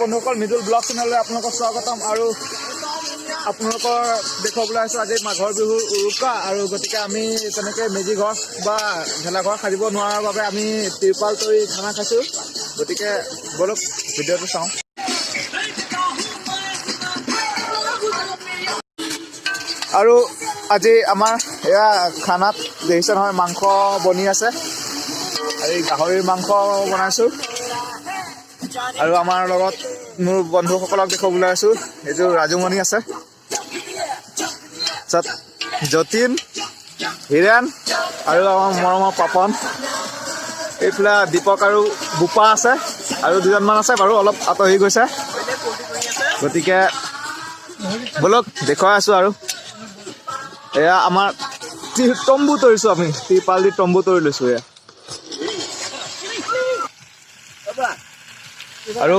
বন্ধুসকল middle blog চেনেললৈ আপোনালোকক স্বাগতম আৰু আপোনালোকৰ দেখুৱাবলৈ আহিছোঁ আজি মাঘৰ বিহুৰ উৰুকা আৰু গতিকে আমি তেনেকৈ মেজি ঘৰ বা ভেলাঘৰ সাজিব নোৱাৰাৰ বাবে আমি তিৰপাল তৰি খানা খাইছোঁ। গতিকে বলক ভিডিঅ'টো চাওঁ। আৰু আজি আমাৰ এয়া খানাত দেখিছে নহয় মাংস বনি আছে আৰু গাহৰিৰ মাংস বনাইছোঁ আৰু আমাৰ লগত মোৰ বন্ধুসকলক দেখুৱাবলৈ আছোঁ। এইটো ৰাজুমণি আছে, তাৰপিছত যতীন, হীৰেণ আৰু আমাৰ মৰমৰ পাপন, এইফালে দীপক আৰু বোপা আছে আৰু দুজনমান আছে বাৰু অলপ আঁতৰি গৈছে। গতিকে বলক দেখুৱাই আছোঁ। আৰু এয়া আমাৰ তম্বু তৰিছোঁ, আমি তিৰপাল দি তম্বু তৰি লৈছোঁ এয়া। আৰু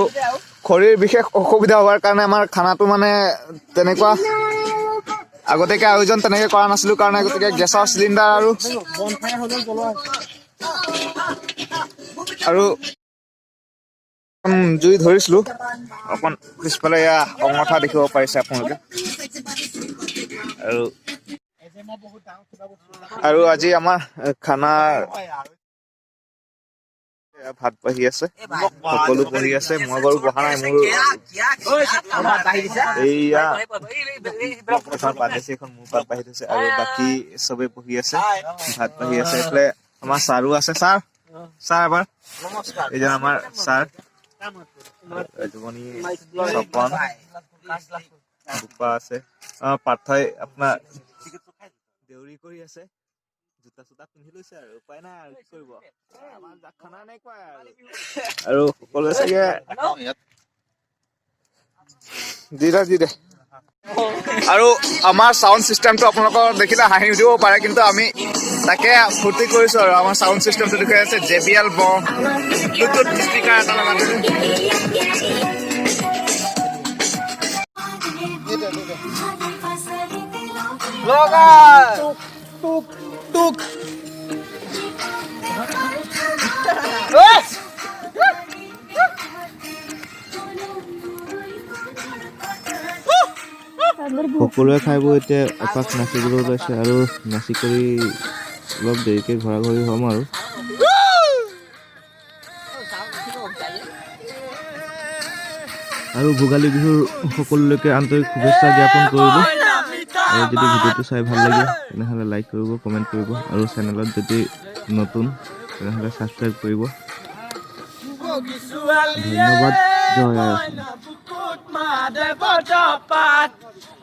খৰিৰ বিশেষ অসুবিধা হোৱাৰ কাৰণে আমাৰ খানাটো মানে তেনেকুৱা আগতীয়াকৈ আয়োজন তেনেকৈ কৰা নাছিলোঁ কাৰণে গতিকে গেছৰ চিলিণ্ডাৰ আৰু জুই ধৰিছিলোঁ। অকণ পিছফালে এয়া অঙঠা দেখিব পাৰিছে আপোনালোকে। আৰু আজি আমাৰ খানাৰ ভাত বাঢ়ি আছে, সকলো বহি আছে। মই বাৰু বহা নাই, মোৰ এইয়া এখন পাতিছে, এখন মোৰ পাত বাঢ়ি থৈছে আৰু বাকী চবে বহি আছে, ভাত বাঢ়ি আছে। এইফালে আমাৰ ছাৰো আছে। ছাৰ এবাৰ এইজন আমাৰ ছাৰ ৰাজুমণি, তপন, বোপা আছে। পাৰ্থই আপোনাৰ দেউৰী কৰি আছে, জোতা চোতা পিন্ধি লৈছে আৰু উপায় নাই আৰু কি কৰিব। খানা এনেকুৱাই আৰু সকলোৱে চাগে দি দে। আৰু আমাৰ চাউণ্ড চিষ্টেমটো আপোনালোকৰ দেখিলে হাঁহি উঠিব পাৰে, কিন্তু আমি তাকে ফূৰ্তি কৰিছোঁ। আৰু আমাৰ চাউণ্ড চিষ্টেমটো দেখুৱাই আছে JBL ব্লুটুথ স্পীকাৰ এটা সকলোৱে খাই বৈ এতিয়া এপাক নাচিবলৈ ওলাইছে আৰু নাচি কৰি অলপ দেৰিকৈ ঘৰা ঘৰি হ'ম। আৰু ভোগালী বিহুৰ সকলোলৈকে আন্তৰিক শুভেচ্ছা জ্ঞাপন কৰিলোঁ। আৰু যদি ভিডিঅ'টো চাই ভাল লাগে তেনেহ'লে লাইক কৰিব, কমেণ্ট কৰিব আৰু চেনেলত যদি নতুন তেনেহ'লে ছাবস্ক্ৰাইব কৰিব। ধন্যবাদ। জয় আই অসম।